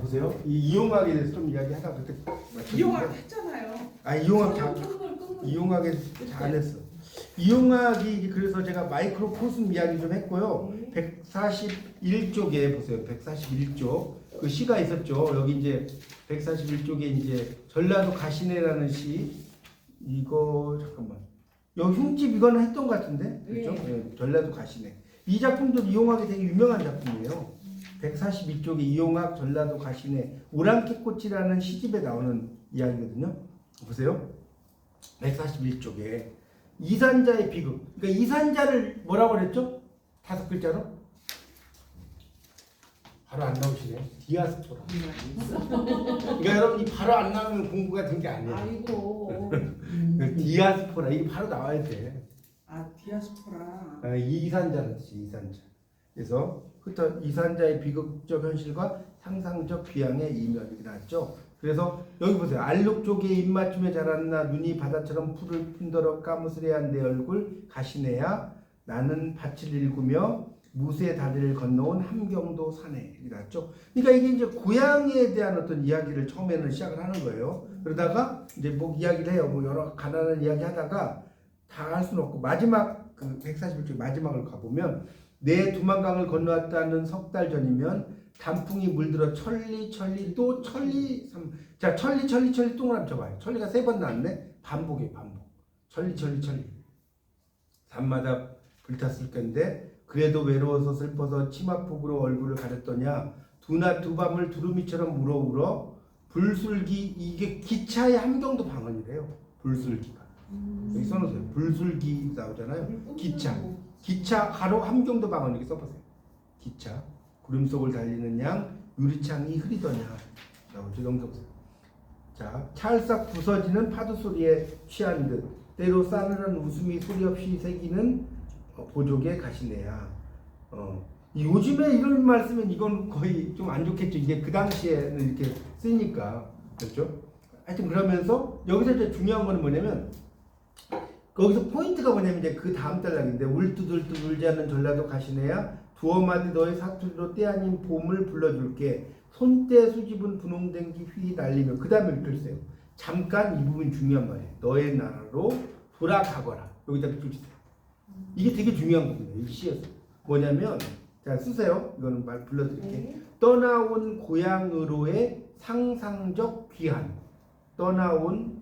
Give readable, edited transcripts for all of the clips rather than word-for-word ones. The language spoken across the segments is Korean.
보세요. 이 이용학에 대해서 좀 이야기하다 그때 이용학 했잖아요. 이용학에 잘했어. 이용학이 그래서 제가 마이크로코스մ 이야기 좀 했고요. 141쪽에 보세요. 141쪽 그 시가 있었죠. 여기 이제 141쪽에 이제 전라도 가시네라는 시 이거 잠깐만. 여기 흉집 이거는 했던 것 같은데 그렇죠? 네, 전라도 가시네. 이 작품도 이용학이 되게 유명한 작품이에요. 142쪽에 이용학 전라도 가시네 오랑캐꽃이라는 시집에 나오는 이야기거든요. 보세요. 141쪽에 이산자의 비극. 그러니까 이산자를 뭐라고 그랬죠? 5글자로? 바로 안 나오시네요. 디아스포라. 그러니까 여러분이 바로 안 나오면 공부가 된 게 아니에요. 아이고. 디아스포라 이게 바로 나와야 돼. 아 디아스포라. 이산자는 뜻이 이산자. 그래서 흩어 이산자의 비극적 현실과 상상적 비양의 이면 이렇게 나왔죠. 그래서 여기 보세요. 알록 쪽에 입맞춤에 자랐나 눈이 바다처럼 풀을 푼더러 까무스레한 내 얼굴 가시네야 나는 밭을 일구며 무쇠 다리를 건너온 함경도 산에 이렇게 나왔죠. 그러니까 이게 이제 고향에 대한 어떤 이야기를 처음에는 시작을 하는 거예요. 그러다가 이제 뭐 이야기를 해요. 뭐 여러 가난한 이야기 하다가 다 할 수는 없고 마지막 그 141쪽 마지막을 가보면 내 두만강을 건너왔다는 석 달 전이면 단풍이 물들어 천리 또 천리 자 천리 동그라미 쳐봐요. 천리가 3번 나왔네. 반복이에요. 반복. 천리 산마다 불탔을 건데 그래도 외로워서 슬퍼서 치마폭으로 얼굴을 가렸더냐 두낮 두 밤을 두루미처럼 울어 불술기 이게 기차의 함경도 방언이래요. 불술기가 여기 써놓으세요. 불술기 나오잖아요. 기차 가로 함경도 방언 이렇게 써보세요. 기차 구름 속을 달리는 양 유리창이 흐리더냐 나오죠. 넘겨보세요. 자 찰싹 부서지는 파도 소리에 취한 듯 때로 싸늘한 웃음이 소리 없이 새기는 보족의 가시네야. 요즘에 이런 말 쓰면 이건 거의 좀 안 좋겠죠. 이게 그 당시에는 이렇게 쓰니까 그렇죠. 하여튼 그러면서 여기서 이제 중요한 거는 뭐냐면 거기서 포인트가 뭐냐면 이제 그 다음 단락인데 울두들도 울지 않는 전라도 가시네야 두어 마디 너의 사투리로 때 아닌 봄을 불러줄게 손때 수집은 분홍된 기 휘 날리며 그 다음에 글쎄요. 잠깐 이 부분 중요한 말이에요. 너의 나라로 돌아가거라. 여기다 붙여주세요. 이게 되게 중요한 겁니다. 이 시에서 뭐냐면 자 쓰세요. 이거는 말 불러드릴게. 떠나온 고향으로의 상상적 귀한. 떠나온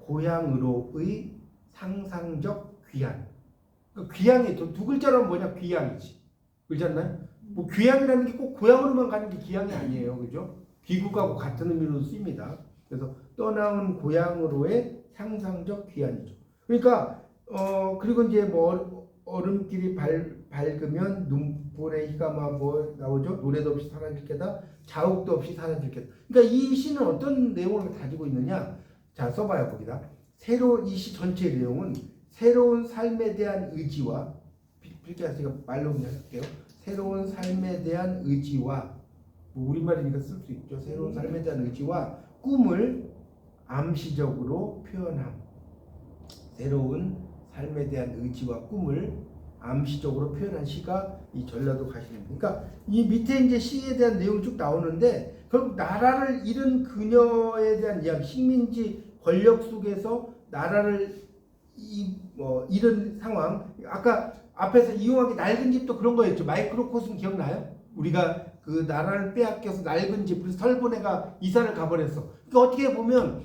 고향으로의 상상적 귀한. 그러니까 귀향이 두 글자로 뭐냐 귀향이지. 그렇지 않나요? 뭐 귀향이라는 게 꼭 고향으로만 가는 게 귀향이 아니에요. 그죠? 귀국하고 같은 의미로 쓰입니다. 그래서 떠나온 고향으로의 상상적 귀한이죠. 그러니까 그리고 이제 뭐 얼음길이 밝으면 눈보라의 희가마 뭐 나오죠? 노래도 없이 사라질 게다 자욱도 없이 사라질 게다. 그러니까 이 시는 어떤 내용을 가지고 있느냐? 자 써봐요 거기다. 이 시 전체의 내용은 새로운 삶에 대한 의지와 필기하시니까 말로 그냥 할게요. 새로운 삶에 대한 의지와 뭐 우리말이니까 쓸 수 있죠. 새로운 삶에 대한 의지와 꿈을 암시적으로 표현함. 새로운 삶에 대한 의지와 꿈을 암시적으로 표현한 시가 이 전라도 가시네입니다. 그러니까 이 밑에 이제 시에 대한 내용이 쭉 나오는데 결국 나라를 잃은 그녀에 대한 이야기, 식민지 권력 속에서 나라를 잃은 상황. 아까 앞에서 이용하기 낡은 집도 그런 거였죠. 마이크로코스մ 기억나요? 우리가 그 나라를 빼앗겨서 낡은 집, 그래서 설보내가 이사를 가버렸어. 그러니까 어떻게 보면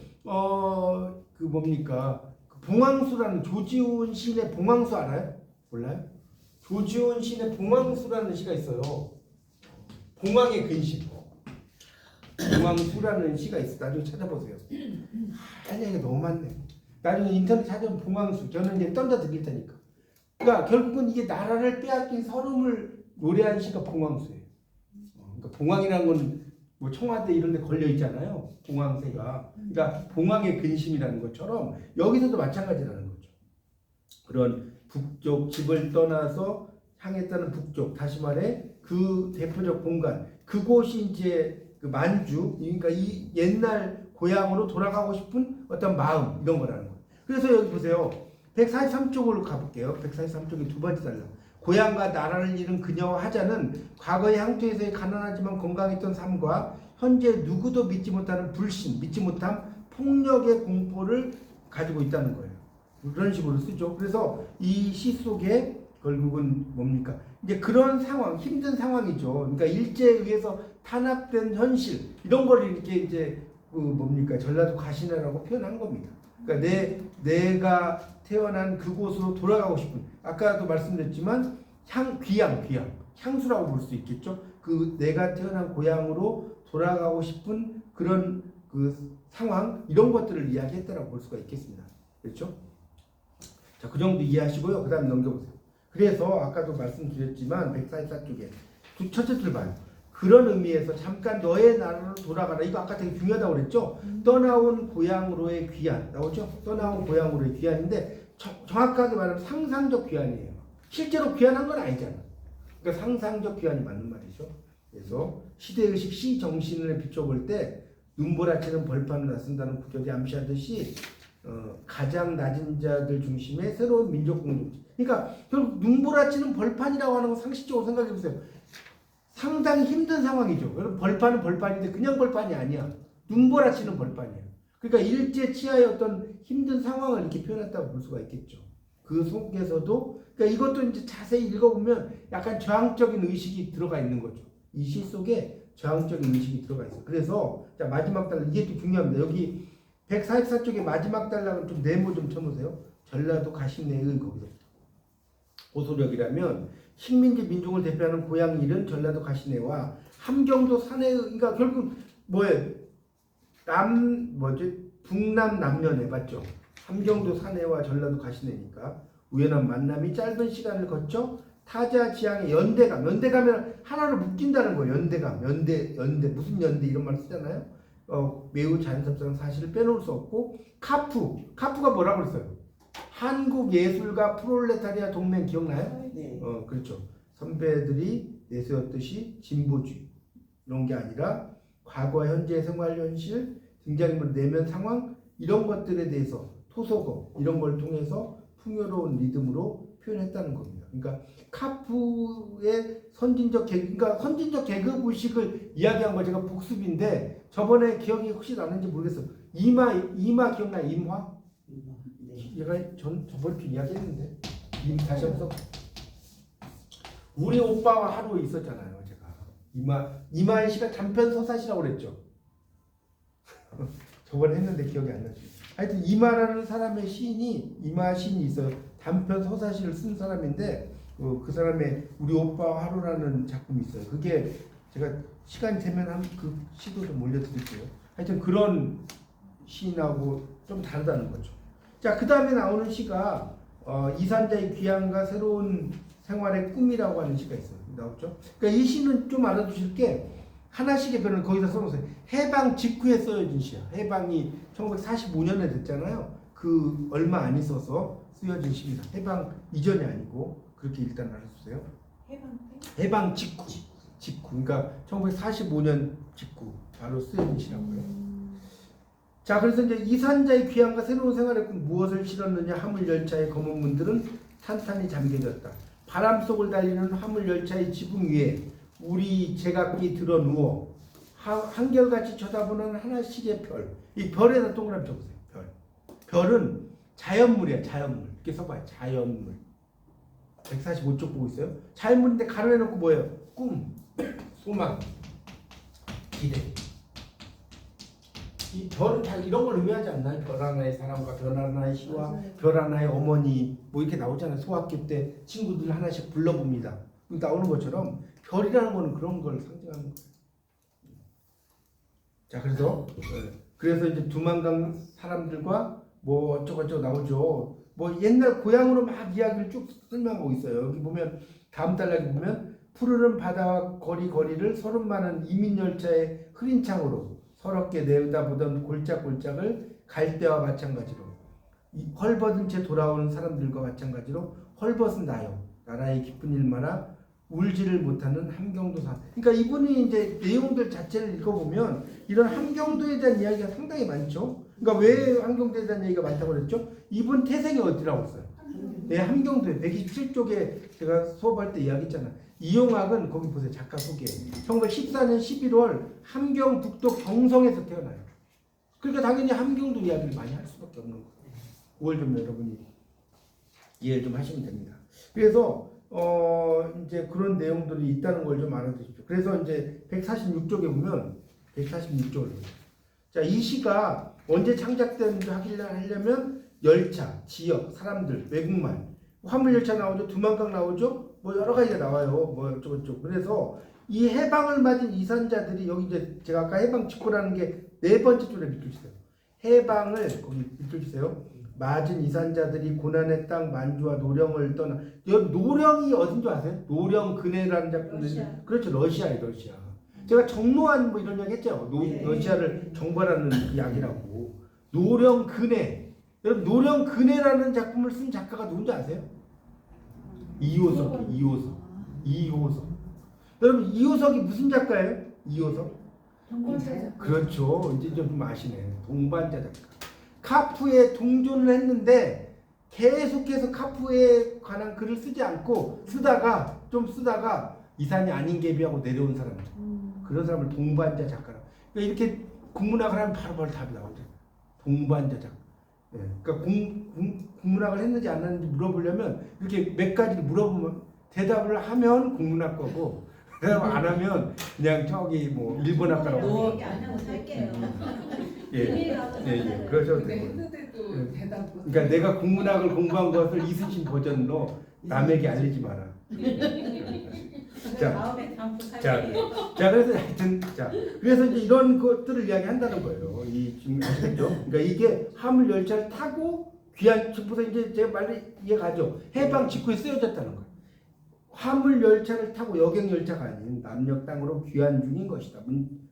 그 뭡니까? 봉황수라는 조지훈 시인의 봉황수 알아요? 몰라요? 조지훈 시인의 봉황수라는 시가 있어요. 봉황의 근심. 봉황수라는 시가 있어. 나중에 찾아보세요. 할 얘기가 너무 많네. 나중에 인터넷 찾아보면 봉황수. 저는 이제 던져 드릴 테니까. 그러니까 결국은 이게 나라를 빼앗긴 서름을 노래한 시가 봉황수예요. 그러니까 봉황이라는 건 뭐 청와대 이런 데 걸려 있잖아요. 봉황새가. 그러니까 봉황의 근심이라는 것처럼 여기서도 마찬가지라는 거죠. 그런 북쪽 집을 떠나서 향했다는 북쪽, 다시 말해 그 대표적 공간, 그곳이 이제 그 만주, 그러니까 이 옛날 고향으로 돌아가고 싶은 어떤 마음 이런 거라는 거예요. 그래서 여기 보세요. 143쪽으로 가볼게요. 143쪽이 두 번째 단락. 고향과 나라를 잃은 그녀와 하자는 과거의 향토에서의 가난하지만 건강했던 삶과 현재 누구도 믿지 못하는 불신, 믿지 못함, 폭력의 공포를 가지고 있다는 거예요. 그런 식으로 쓰죠. 그래서 이 시 속에 결국은 뭡니까? 이제 그런 상황, 힘든 상황이죠. 그러니까 일제에 의해서 탄압된 현실, 이런 걸 이렇게 이제 뭡니까? 전라도 가시나라고 표현한 겁니다. 그러니까 내가 태어난 그곳으로 돌아가고 싶은, 아까도 말씀드렸지만 귀향, 향수라고 볼 수 있겠죠. 그 내가 태어난 고향으로 돌아가고 싶은 그런 그 상황, 이런 것들을 이야기했다라고 볼 수가 있겠습니다. 그렇죠? 자, 그 정도 이해하시고요. 그 다음 넘겨보세요. 그래서 아까도 말씀드렸지만 144쪽에 첫째 줄 봐요. 그런 의미에서 잠깐 너의 나라로 돌아가라. 이거 아까 되게 중요하다고 그랬죠? 떠나온 고향으로의 귀환 나오죠? 떠나온 고향으로의 귀환인데 정확하게 말하면 상상적 귀환이에요. 실제로 귀환한 건 아니잖아. 그러니까 상상적 귀환이 맞는 말이죠. 그래서 시대의식, 시정신을 비춰볼 때 눈보라치는 벌판을 나선다는 구절이 암시하듯이 가장 낮은 자들 중심의 새로운 민족 공동체. 그러니까 결국 눈보라치는 벌판이라고 하는 거 상식적으로 생각해 보세요. 상당히 힘든 상황이죠. 여러분, 벌판은 벌판인데 그냥 벌판이 아니야. 눈보라치는 벌판이에요. 그러니까 일제 치하의 어떤 힘든 상황을 이렇게 표현했다고 볼 수가 있겠죠. 그 속에서도, 그러니까 이것도 이제 자세히 읽어보면 약간 저항적인 의식이 들어가 있는 거죠. 이 시 속에 저항적인 의식이 들어가 있어요. 그래서 자, 마지막 단락, 이게 또 중요합니다. 여기 144쪽의 마지막 단락은 좀 네모 좀 쳐보세요. 전라도 가시내의 거기서 고소력이라면 식민지 민족을 대표하는 고향 일은 전라도 가시내와 함경도 산해, 그러니까 결국 뭐예요? 북남 남녀네 맞죠? 함경도 산해와 전라도 가시내니까 우연한 만남이 짧은 시간을 거쳐 타자 지향의 연대감이면 하나로 묶인다는 거예요. 연대 무슨 연대 이런 말 쓰잖아요. 매우 자연스럽다는 사실을 빼놓을 수 없고 카프가 뭐라고 그랬어요? 한국 예술가 프롤레타리아 동맹 기억나요? 네. 그렇죠. 선배들이 내세웠듯이 진보주의 이런 게 아니라 과거 현재 생활 현실 등장인물 내면 상황 이런 것들에 대해서 토속어 이런 걸 통해서 풍요로운 리듬으로 표현했다는 겁니다. 그러니까 카프의 선진적 계급 의식을 이야기한 거 제가 복습인데 저번에 기억이 혹시 나는지 모르겠어요. 이마 기억나요? 임화? 얘가 저번 주 이야기했는데 다시 한번 우리 오빠와 하루 있었잖아요. 제가 이마의 시가 단편 서사시라고 그랬죠. 저번에 했는데 기억이 안 나죠. 하여튼 이마라는 사람의 이마 시인이 있어요. 단편 서사시를 쓴 사람인데 그 사람의 우리 오빠와 하루라는 작품이 있어요. 그게 제가 시간이 되면 그 시도 좀 올려드릴게요. 하여튼 그런 시인하고 좀 다르다는 거죠. 자, 그 다음에 나오는 시가 이산자의 귀향과 새로운 생활의 꿈이라고 하는 시가 있어요. 나오죠? 그러니까 이 시는 좀 알아두실 게 하나씩의 별을 거기다 써놓으세요. 해방 직후에 써진 시야. 해방이 1945년에 됐잖아요. 그 얼마 안 있어서 쓰여진 시입니다. 해방 이전이 아니고 그렇게 일단 알아주세요. 해방 직후. 그러니까 1945년 직후 바로 쓰여진 시라고요. 자, 그래서 이제 이산자의 귀향과 새로운 생활의 꿈 무엇을 실었느냐? 화물열차의 검은 문들은 탄탄히 잠겨졌다. 바람 속을 달리는 화물열차의 지붕 위에 우리 제각기 들어 누워 한결같이 쳐다보는 하나씩의 별. 이 별에다 동그라미 쳐보세요. 별은 자연물이야. 자연물. 이렇게 써봐요. 자연물. 145쪽 보고 있어요. 자연물인데 가로해놓고 뭐예요? 꿈, 소망, 기대. 이 별은 다 이런 걸 의미하지 않나요? 별 하나의 사람과 별 하나의 시와 맞아요. 별 하나의 어머니 뭐 이렇게 나오잖아요. 소학교 때 친구들 하나씩 불러봅니다. 나오는 것처럼 별이라는 거는 그런 걸 상징하는 거예요. 자, 그래서 이제 두만강 사람들과 뭐 어쩌고저쩌고 나오죠. 뭐 옛날 고향으로 막 이야기를 쭉 설명하고 있어요. 여기 보면 다음 단락에 보면 푸르른 바다와 거리를 서른 많은 이민열차의 흐린 창으로 서럽게 내다보던 골짝골짝을 갈 때와 마찬가지로 헐벗은 채 돌아오는 사람들과 마찬가지로 헐벗은 나요. 나라의 기쁜 일마다 울지를 못하는 함경도사. 그러니까 이분이 이제 내용들 자체를 읽어보면 이런 함경도에 대한 이야기가 상당히 많죠. 그러니까 왜 함경도에 대한 얘기가 많다고 그랬죠? 이분 태생이 어디라고 했어요? 네, 함경도에 127쪽에 제가 수업할 때 이야기했잖아요. 이용학은 거기 보세요. 작가 소개. 1914년 11월 함경북도 경성에서 태어나요. 그러니까 당연히 함경도 이야기를 많이 할 수밖에 없는 거예요. 그걸 좀 여러분이 이해를 좀 하시면 됩니다. 그래서 이제 그런 내용들이 있다는 걸 좀 알아두십시오. 그래서 이제 146쪽에 보면 146쪽을 자, 이 시가 언제 창작된지 하려면 열차, 지역, 사람들, 외국말, 화물열차 나오죠, 두만강 나오죠, 뭐 여러 가지가 나와요. 뭐 어쩌고저쩌고. 그래서 이 해방을 맞은 이산자들이 여기 이제 제가 아까 해방 직후라는 게 네 번째 줄에 밑줄 치세요. 해방을 거기 밑줄 치세요. 맞은 이산자들이 고난의 땅 만주와 노령을 떠나. 여기 노령이 어딘 줄 아세요? 노령 근해라는 작품은 그렇죠. 러시아예요, 러시아. 제가 정로한 뭐 이런 이야기 했죠. 러시아를 정벌하는 이야기라고. 노령 근해. 여러분 노령 근해라는 작품을 쓴 작가가 누군지 아세요? 이호석. 여러분 이호석이 무슨 작가예요? 이호석? 동반자. 그렇죠. 이제 좀 아시네. 동반자 작가. 카프에 동조를 했는데 계속해서 카프에 관한 글을 쓰지 않고 쓰다가 이산이 아닌 개비하고 내려온 사람들. 그런 사람을 동반자 작가라고. 그러니까 이렇게 국문학을 하면 바로바로 답이 나오죠. 동반자 작가. 예. 그러니까 국문학을 했는지 안 했는지 물어보려면 이렇게 몇 가지를 물어보면 대답을 하면 국문학 거고 대답 안 하면 그냥 저기 뭐 일본학과라고. 얘기 안 하고 살게요. 예. 그러셔도 근데 되고. 했는데도 대답 못. 그러니까 내가 국문학을 공부한 것을 이순신 버전으로 남에게 알리지 마라. 자, 다음에 다음 주 자, 살게요. 자, 그래서 하여튼, 자, 그래서 이제 이런 것들을 이야기한다는 거예요. 지금 아시겠죠? 그러니까 이게 화물 열차를 타고 귀한 직부터 이제 제가 말이 이해가죠. 해방 직후에 쓰여졌다는 거예요. 화물 열차를 타고 여객 열차가 아닌 남녘 땅으로 귀환 중인 것이다.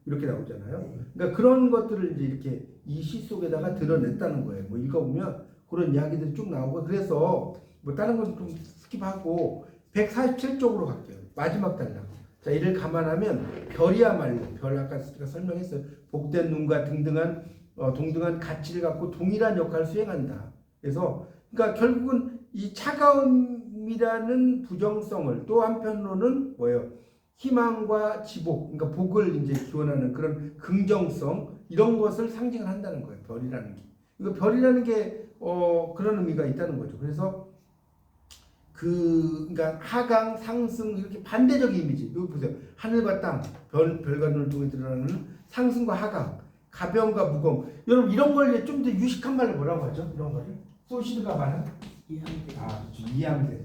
이렇게 나오잖아요. 그러니까 그런 것들을 이제 이렇게 이 시 속에다가 드러냈다는 거예요. 뭐 읽어보면 그런 이야기들이 쭉 나오고 그래서 뭐 다른 건 좀 스킵하고 147쪽으로 갈게요. 마지막 단락. 자, 이를 감안하면 별이야말로 별 아까 제가 설명했어요. 복된 눈과 동등한 가치를 갖고 동일한 역할을 수행한다. 그래서 그러니까 결국은 이 차가움이라는 부정성을 또 한편으로는 뭐예요? 희망과 지복, 그러니까 복을 이제 기원하는 그런 긍정성 이런 것을 상징을 한다는 거예요. 별이라는 게. 그러니까 별이라는 게 그런 의미가 있다는 거죠. 그래서 그러니까 하강, 상승 이렇게 반대적인 이미지. 여기 보세요. 하늘과 땅, 별과 눈을 통해 드러나는 상승과 하강, 가벼움과 무거움. 여러분 이런 걸 좀 더 유식한 말로 뭐라고 하죠? 이런 거를 소시드가 말하는 이양대.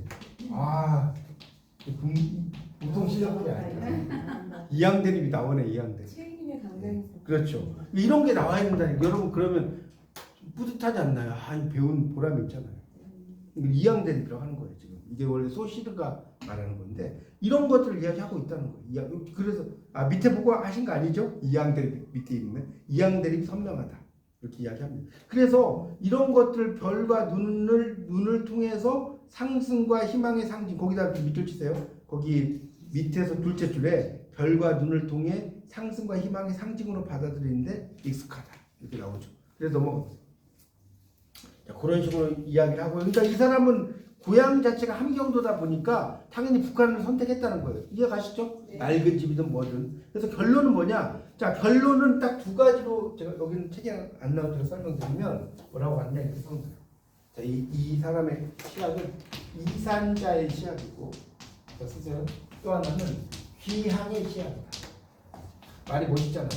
보통 실력이 아니에요. 이양대님이 나오네. 이양대. 책임의 강단. 그렇죠. 이런 게 나와야 된다니까. 여러분 그러면 뿌듯하지 않나요? 배운 보람이 있잖아요. 이양대를 들어가는 거예요 지금. 이게 원래 소시드가 말하는 건데 이런 것들을 이야기하고 있다는 거예요. 그래서 밑에 보고 하신 거 아니죠? 이양대 밑에 있는 이양대립 선명하다 이렇게 이야기합니다. 그래서 이런 것들 별과 눈을 통해서 상승과 희망의 상징 거기다 밑줄 치세요. 거기 밑에서 둘째 줄에 별과 눈을 통해 상승과 희망의 상징으로 받아들이는데 익숙하다 이렇게 나오죠. 그래서 넘어가보세요. 그런 식으로 이야기를 하고요. 그러니까 이 사람은 고향 자체가 함경도다 보니까 당연히 북한을 선택했다는 거예요. 이해 가시죠? 네. 낡은 집이든 뭐든. 그래서 결론은 뭐냐? 자, 결론은 딱 두 가지로 제가 여기는 책에 안 나오죠. 설명드리면 뭐라고 하느냐 이렇게 써놓어요. 자, 이 사람의 시학은 이산자의 시학이고, 자, 쓰세요. 또 하나는 귀향의 시학이다. 말이 멋있잖아요.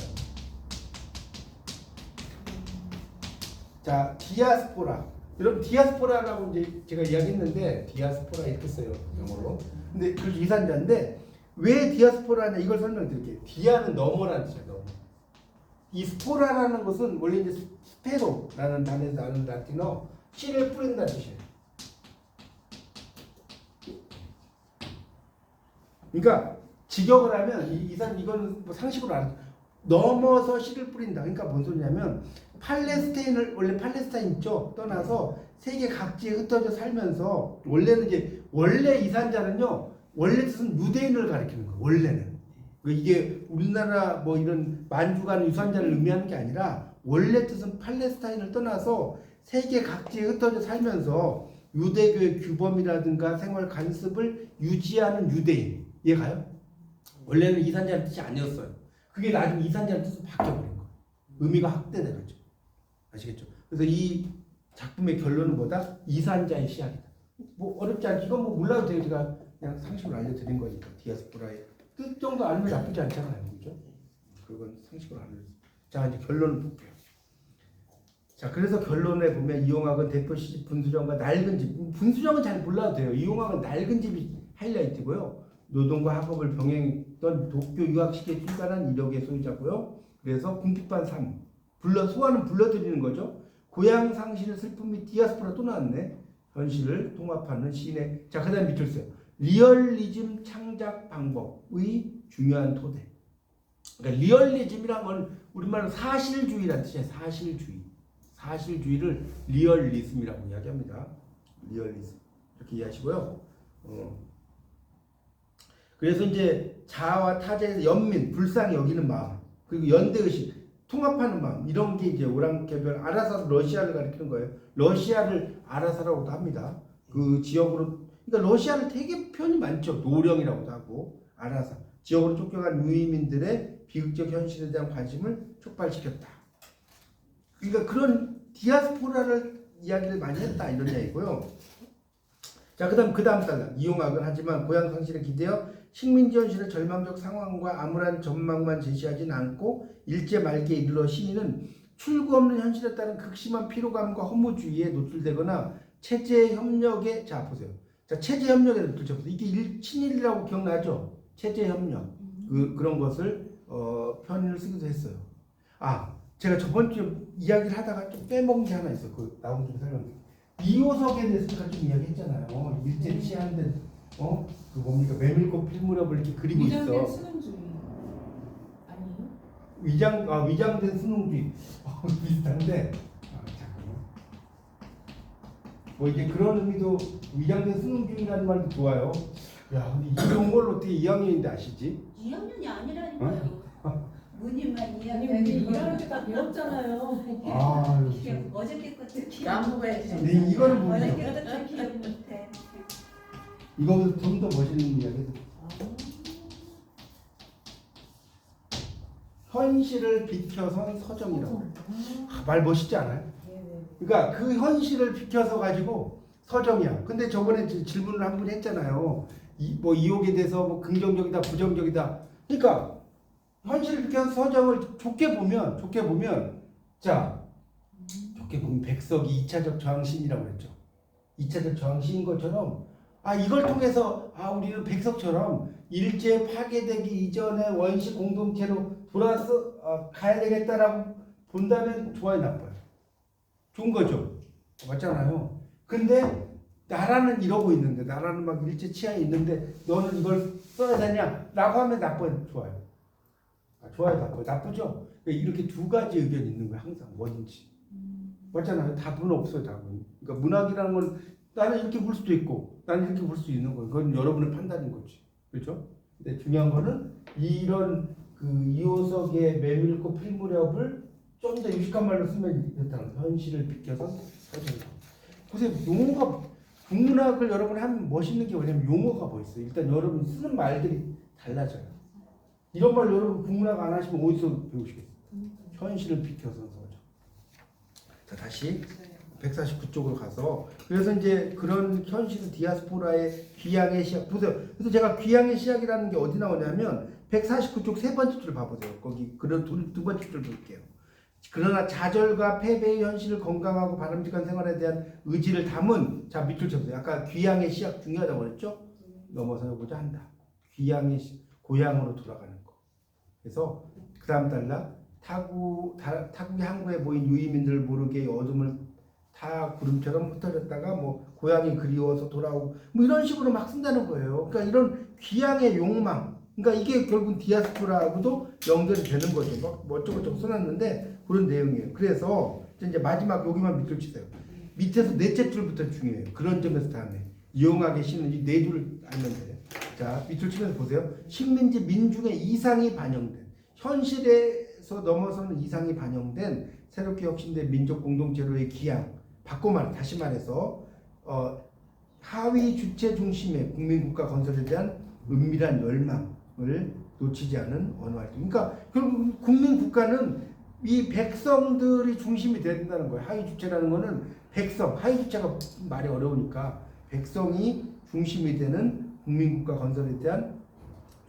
자, 디아스포라. 여러분 디아스포라라고 이제 제가 이야기했는데 디아스포라 이렇게 써요 영어로. 근데 그 이산자인데 왜 디아스포라냐 이걸 설명드릴게요. 디아는 너머라는 뜻이에요. 너머. 이 스포라라는 것은 원래 이제 스페로라는 단어에서 나는 라틴어 씨를 뿌린다는 뜻이에요. 그러니까 직역을 하면 이거는 뭐 상식으로 알아요. 넘어서 씨를 뿌린다. 그러니까 뭔 소리냐면 팔레스타인을 원래 팔레스타인 있죠. 떠나서 세계 각지에 흩어져 살면서 원래 이산자는요 원래 뜻은 유대인을 가리키는 거예요. 원래는. 이게 우리나라 뭐 이런 만주간 유산자를 의미하는 게 아니라 원래 뜻은 팔레스타인을 떠나서 세계 각지에 흩어져 살면서 유대교의 규범이라든가 생활 관습을 유지하는 유대인. 이해가요? 원래는 이산자는 뜻이 아니었어요. 그게 나중에 이산자는 뜻으로 바뀌어버린 거예요. 의미가 확대돼가지고. 아시겠죠? 그래서 이 작품의 결론은 뭐다? 이산자의 시작이다. 뭐 어렵지 않지. 이건 뭐 몰라도 돼요. 제가 그냥 상식으로 알려드린 거니까. 디아스포라의 뜻 정도 알면 나쁘지 않잖아요. 그죠? 그건 상식으로 알려드렸어요. 자, 이제 결론을 볼게요. 자, 그래서 결론에 보면 이용학은 대표 시집 분수령과 낡은 집. 분수령은 잘 몰라도 돼요. 이용학은 낡은 집이 하이라이트고요. 노동과 학업을 병행했던 도쿄 유학 시기에 출간한 이력의 소유자고요. 그래서 궁핍한 삶. 소환은 불러드리는 거죠. 고향 상실의 슬픔 및 디아스포라 또 나왔네. 현실을 통합하는 시인의. 자, 그 다음 밑줄 써요. 리얼리즘 창작 방법의 중요한 토대. 그러니까 리얼리즘이란 건 우리말로 사실주의라는 뜻이에요. 사실주의. 사실주의를 리얼리즘이라고 이야기합니다. 리얼리즘. 이렇게 이해하시고요. 그래서 이제 자아와 타자에서 연민, 불쌍히 여기는 마음, 그리고 연대의식, 통합하는 마음, 이런 게 이제 오랑캐별 아라사 러시아를 가리키는 거예요. 러시아를 아라사라고도 합니다. 그 지역으로, 그러니까 러시아를 되게 표현이 많죠. 노령이라고도 하고 아라사. 지역으로 쫓겨간 유이민들의 비극적 현실에 대한 관심을 촉발시켰다. 그러니까 그런 디아스포라를 이야기를 많이 했다 이런 이야기고요. 자, 그 다음 달라. 이용학은 하지만 고향 상실에 기대어 식민지 현실의 절망적 상황과 암울한 전망만 제시하진 않고 일제 말기에 이르러 시인은 출구 없는 현실에 따른 극심한 피로감과 허무주의에 노출되거나 체제 협력에, 자 보세요. 자, 체제 협력에 노출되어서 이게 친일이라고 기억나죠? 체제 협력. 그런 것을 편의를 쓰기도 했어요. 아, 제가 저번 주에 이야기를 하다가 좀 빼먹은 게 하나 있어. 그 나온 김에 설명. 이호석에 대해서 제가 좀 이야기했잖아요. 일제 치하인데 그 뭡니까 메밀꽃 필무렵을 이렇게 그리고 위장된 있어. 수능주의 아니에요? 위장된 수능주의 비슷한데 잠깐만. 뭐 이제 그런 의미도 위장된 수능주의라는 말도 좋아요. 야, 근데 이런 걸 어떻게 2학년인데 아시지? 2학년이 아니라니까요. 문희만 아니 2학년. 우리 일하는 게 다 배웠잖아요. 아, 어저께 것도 기억 나무에 네, 이거는 모르죠. 어저께 것도 기억 못해. 이거보다 좀 더 멋있는 이야기. 현실을 비켜선 서정이라고. 말 멋있지 않아요? 그러니까 그 현실을 비켜서 가지고 서정이야. 근데 저번에 질문을 한 분 했잖아요. 뭐 이혹에 대해서 뭐 긍정적이다, 부정적이다. 그러니까 현실을 비켜서 서정을 좋게 보면 자, 좋게 보면 백석이 2차적 저항시인이라고 그랬죠. 2차적 저항시인 것처럼 이걸 통해서 우리는 백석처럼 일제 파괴되기 이전에 원시 공동체로 돌아서 가야 되겠다라고 본다면 좋아요, 나빠요? 좋은 거죠. 맞잖아요. 근데 나라는 이러고 있는데, 나라는 막 일제 치하에 있는데 너는 이걸 써야 되냐? 라고 하면 나빠요, 좋아요? 좋아요, 나빠요? 나쁘죠? 이렇게 두 가지 의견이 있는 거예요, 항상 뭐든지. 맞잖아요. 답은 없어요, 답은. 그러니까 문학이라는 건 나는 이렇게 볼 수도 있고 나는 이렇게 볼 수 있는 거예요. 그건 여러분의 판단인 거지. 그렇죠? 근데 중요한 거는 이런 그 이호석의 메밀꽃 필무렵을 좀 더 유식한 말로 쓰면 이렇다는 거예요. 현실을 비켜서 서정이다. 그래서 용어가 국문학을 여러분이 하면 멋있는 게 뭐냐면 용어가 멋있어요. 일단 여러분 쓰는 말들이 달라져요. 이런 말 여러분 국문학 안 하시면 어디서 배우시겠어요? 현실을 비켜서 서정. 자, 다시 149쪽으로 가서 그래서 이제 그런 현실 디아스포라의 귀향의 시작 보세요. 그래서 제가 귀향의 시작이라는 게 어디 나오냐면 149쪽 세 번째 줄 봐보세요. 거기 그런 두 번째 줄 볼게요. 그러나 좌절과 패배의 현실을 건강하고 바람직한 생활에 대한 의지를 담은 자 밑줄 쳐보세요. 아까 귀향의 시작 중요하다고 그랬죠? 넘어서보자 한다. 귀향의 고향으로 돌아가는 거. 그래서 그 다음 달라 타국의 항구에 모인 유이민들을 모르게 어둠을 타 구름처럼 흩어졌다가 뭐 고향이 그리워서 돌아오고 뭐 이런 식으로 막 쓴다는 거예요. 그러니까 이런 귀향의 욕망, 그러니까 이게 결국 디아스포라하고도 연결이 되는 거죠. 뭐 어쩌고저쩌고 써놨는데 그런 내용이에요. 그래서 이제 마지막 여기만 밑줄 치세요. 밑에서 넷째 줄부터 중요해요. 그런 점에서 다음에 이용하게 시는 이 네 줄을 알면 돼요. 자, 밑줄 치면서 보세요. 식민지 민중의 이상이 반영된, 현실에서 넘어서는 이상이 반영된 새롭게 혁신된 민족 공동체로의 기양. 다시 말해서 하위 주체 중심의 국민국가 건설에 대한 은밀한 열망을 놓치지 않은 언어 활동. 그러니까 결국 국민국가는 이 백성들이 중심이 된다는 거예요. 하위 주체라는 거는 백성, 하위 주체가 말이 어려우니까 백성이 중심이 되는 국민국가 건설에 대한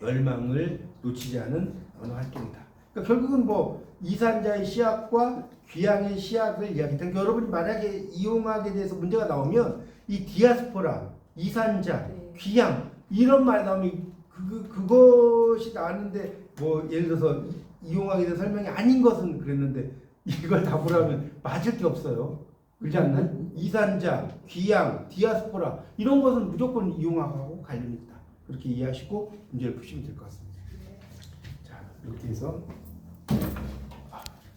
열망을 놓치지 않은 언어 활동이다. 그러니까 결국은 뭐 이산자의 시학과 귀향의 시학을 이야기했다. 그러니까 여러분이 만약에 이용학에 대해서 문제가 나오면 이 디아스포라, 이산자, 귀향 이런 말이 나오면 그것이 나왔는데 뭐 예를 들어서 이용학에 대해서 설명이 아닌 것은 그랬는데 이걸 다 보라면 맞을 게 없어요. 그렇지 않나요? 이산자, 귀향, 디아스포라 이런 것은 무조건 이용학하고 관련이 있다. 그렇게 이해하시고 문제를 푸시면 될 것 같습니다. 자, 이렇게 해서